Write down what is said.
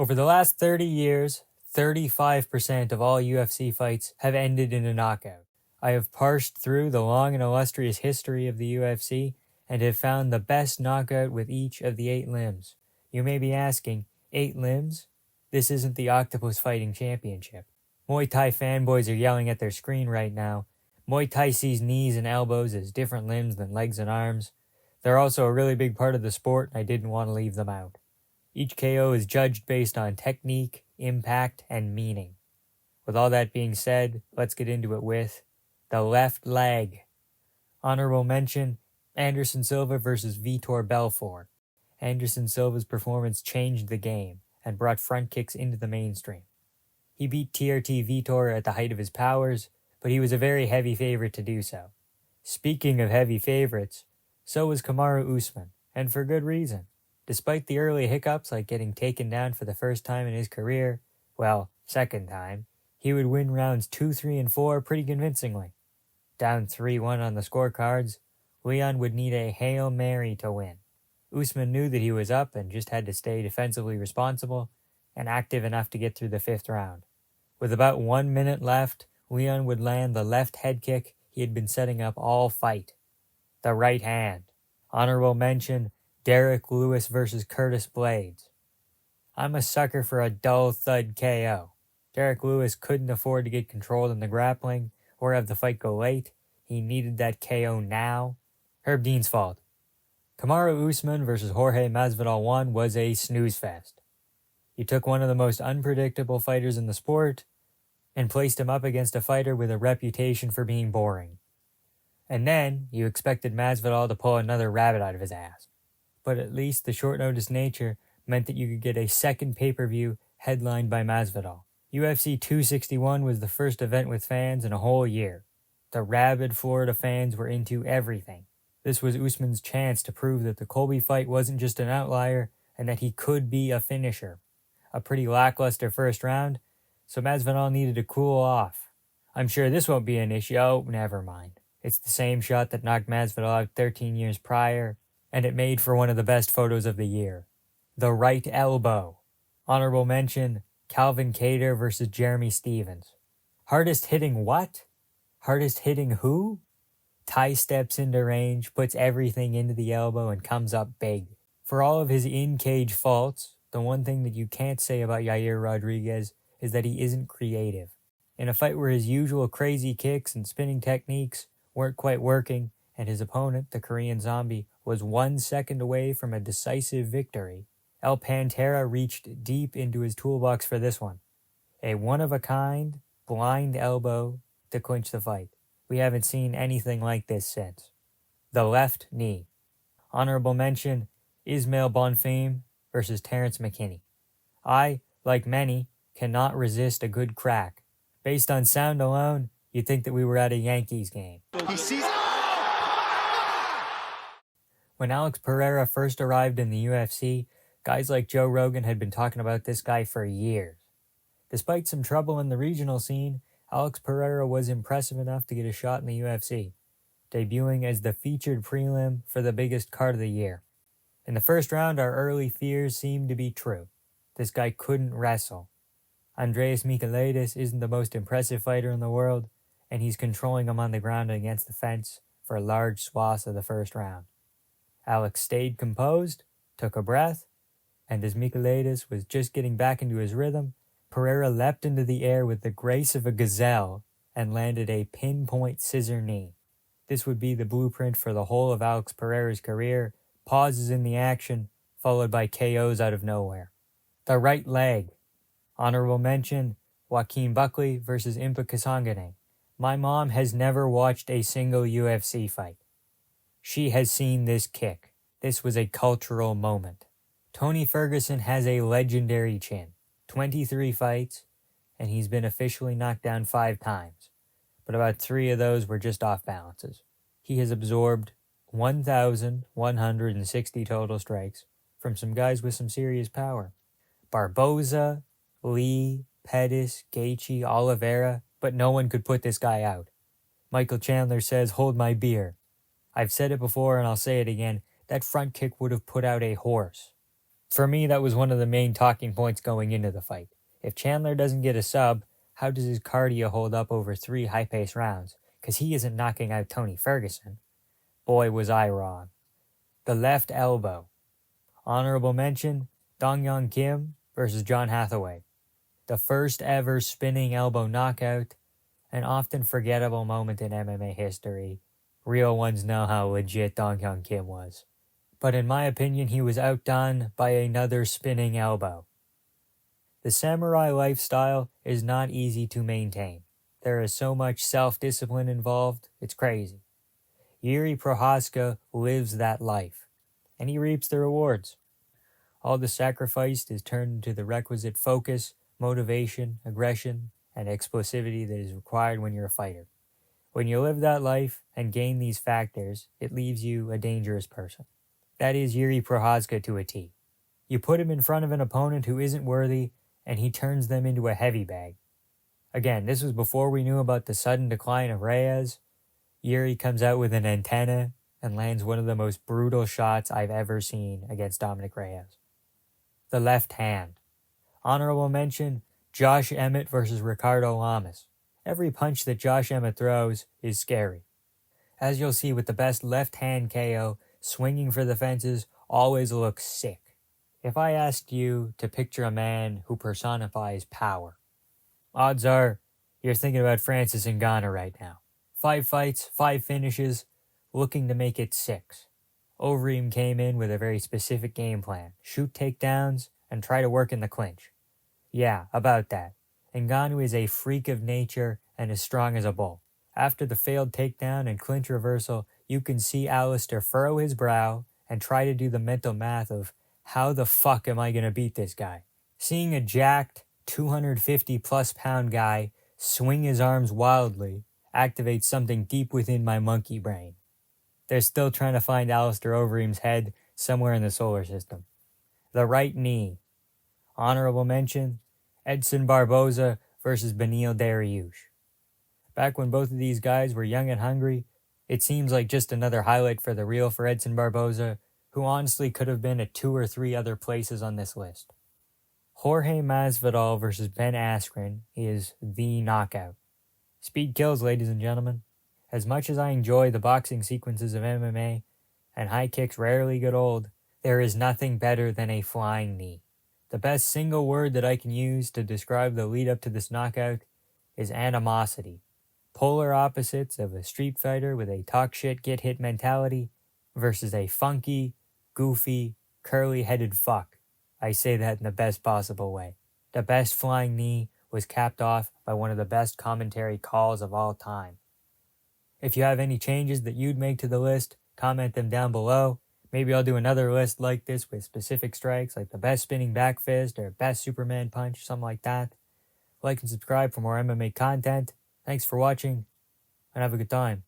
Over the last 30 years, 35% of all UFC fights have ended in a knockout. I have parsed through the long and illustrious history of the UFC and have found the best knockout with each of the 8 limbs. You may be asking, 8 limbs? This isn't the Octopus Fighting Championship. Muay Thai fanboys are yelling at their screen right now. Muay Thai sees knees and elbows as different limbs than legs and arms. They're also a really big part of the sport, and I didn't want to leave them out. Each KO is judged based on technique, impact, and meaning. With all that being said, let's get into it with the left leg. Honorable mention, Anderson Silva versus Vitor Belfort. Anderson Silva's performance changed the game and brought front kicks into the mainstream. He beat TRT Vitor at the height of his powers, but he was a very heavy favorite to do so. Speaking of heavy favorites, so was Kamaru Usman, and for good reason. Despite the early hiccups like getting taken down for the first time in his career, second time, he would win rounds 2, 3, and 4 pretty convincingly. Down 3-1 on the scorecards, Leon would need a Hail Mary to win. Usman knew that he was up and just had to stay defensively responsible and active enough to get through the 5th round. With about 1 minute left, Leon would land the left head kick he had been setting up all fight. The right hand. Honorable mention, Derek Lewis versus Curtis Blades. I'm a sucker for a dull thud KO. Derek Lewis couldn't afford to get controlled in the grappling or have the fight go late. He needed that KO now. Herb Dean's fault. Kamaru Usman versus Jorge Masvidal 1 was a snooze fest. You took one of the most unpredictable fighters in the sport and placed him up against a fighter with a reputation for being boring. And then you expected Masvidal to pull another rabbit out of his ass. But at least the short notice nature meant that you could get a second pay-per-view headlined by Masvidal. UFC 261 was the first event with fans in a whole year. The rabid Florida fans were into everything. This was Usman's chance to prove that the Colby fight wasn't just an outlier and that he could be a finisher. A pretty lackluster first round, so Masvidal needed to cool off. I'm sure this won't be an issue. Oh, never mind. It's the same shot that knocked Masvidal out 13 years prior, and it made for one of the best photos of the year. The right elbow. Honorable mention, Calvin Kattar versus Jeremy Stephens. Hardest hitting what? Hardest hitting who? Ty steps into range, puts everything into the elbow, and comes up big. For all of his in-cage faults, the one thing that you can't say about Yair Rodriguez is that he isn't creative. In a fight where his usual crazy kicks and spinning techniques weren't quite working, and his opponent, the Korean Zombie, was 1 second away from a decisive victory, El Pantera reached deep into his toolbox for this one. A one-of-a-kind, blind elbow to clinch the fight. We haven't seen anything like this since. The left knee. Honorable mention, Ismail Bonfim versus Terrence McKinney. I, like many, cannot resist a good crack. Based on sound alone, you'd think that we were at a Yankees game. When Alex Pereira first arrived in the UFC, guys like Joe Rogan had been talking about this guy for years. Despite some trouble in the regional scene, Alex Pereira was impressive enough to get a shot in the UFC, debuting as the featured prelim for the biggest card of the year. In the first round, our early fears seemed to be true. This guy couldn't wrestle. Andreas Michailidis isn't the most impressive fighter in the world, and he's controlling him on the ground and against the fence for large swaths of the first round. Alex stayed composed, took a breath, and as Michailidis was just getting back into his rhythm, Pereira leapt into the air with the grace of a gazelle and landed a pinpoint scissor knee. This would be the blueprint for the whole of Alex Pereira's career, pauses in the action, followed by KOs out of nowhere. The right leg. Honorable mention, Joaquin Buckley versus Impa Kasanganay. My mom has never watched a single UFC fight. She has seen this kick. This was a cultural moment. Tony Ferguson has a legendary chin. 23 fights, and he's been officially knocked down 5 times. But about 3 of those were just off balances. He has absorbed 1,160 total strikes from some guys with some serious power. Barboza, Lee, Pettis, Gaethje, Oliveira, but no one could put this guy out. Michael Chandler says, "Hold my beer." I've said it before and I'll say it again, that front kick would have put out a horse. For me, that was one of the main talking points going into the fight. If Chandler doesn't get a sub, how does his cardio hold up over 3 high-paced rounds? Because he isn't knocking out Tony Ferguson. Boy, was I wrong. The left elbow. Honorable mention, Dong Yong Kim versus John Hathaway. The first ever spinning elbow knockout, an often forgettable moment in MMA history. Real ones know how legit Dong Yong Kim was. But in my opinion, he was outdone by another spinning elbow. The samurai lifestyle is not easy to maintain. There is so much self-discipline involved, it's crazy. Yuri Prohaska lives that life, and he reaps the rewards. All the sacrifice is turned into the requisite focus, motivation, aggression, and explosivity that is required when you're a fighter. When you live that life and gain these factors, it leaves you a dangerous person. That is Yuri Prohaska to a T. You put him in front of an opponent who isn't worthy, and he turns them into a heavy bag. Again, this was before we knew about the sudden decline of Reyes. Yuri comes out with an antenna and lands one of the most brutal shots I've ever seen against Dominic Reyes. The left hand. Honorable mention, Josh Emmett versus Ricardo Lamas. Every punch that Josh Emmett throws is scary. As you'll see with the best left hand KO, swinging for the fences always looks sick. If I asked you to picture a man who personifies power, odds are you're thinking about Francis Ngannou right now. 5 fights, 5 finishes, looking to make it 6. Overeem came in with a very specific game plan. Shoot takedowns and try to work in the clinch. Yeah, about that. Ngannou is a freak of nature and as strong as a bull. After the failed takedown and clinch reversal, you can see Alistair furrow his brow and try to do the mental math of how the fuck am I going to beat this guy? Seeing a jacked 250 plus pound guy swing his arms wildly activates something deep within my monkey brain. They're still trying to find Alistair Overeem's head somewhere in the solar system. The right knee. Honorable mention, Edson Barboza versus Beneil Dariush. Back when both of these guys were young and hungry, it seems like just another highlight for the reel for Edson Barboza, who honestly could have been at 2 or 3 other places on this list. Jorge Masvidal versus Ben Askren is the knockout. Speed kills, ladies and gentlemen. As much as I enjoy the boxing sequences of MMA, and high kicks rarely get old, there is nothing better than a flying knee. The best single word that I can use to describe the lead up to this knockout is animosity. Polar opposites of a street fighter with a talk shit, get hit mentality versus a funky, goofy, curly-headed fuck. I say that in the best possible way. The best flying knee was capped off by one of the best commentary calls of all time. If you have any changes that you'd make to the list, comment them down below. Maybe I'll do another list like this with specific strikes, like the best spinning back fist or best Superman punch, something like that. Like and subscribe for more MMA content. Thanks for watching, and have a good time.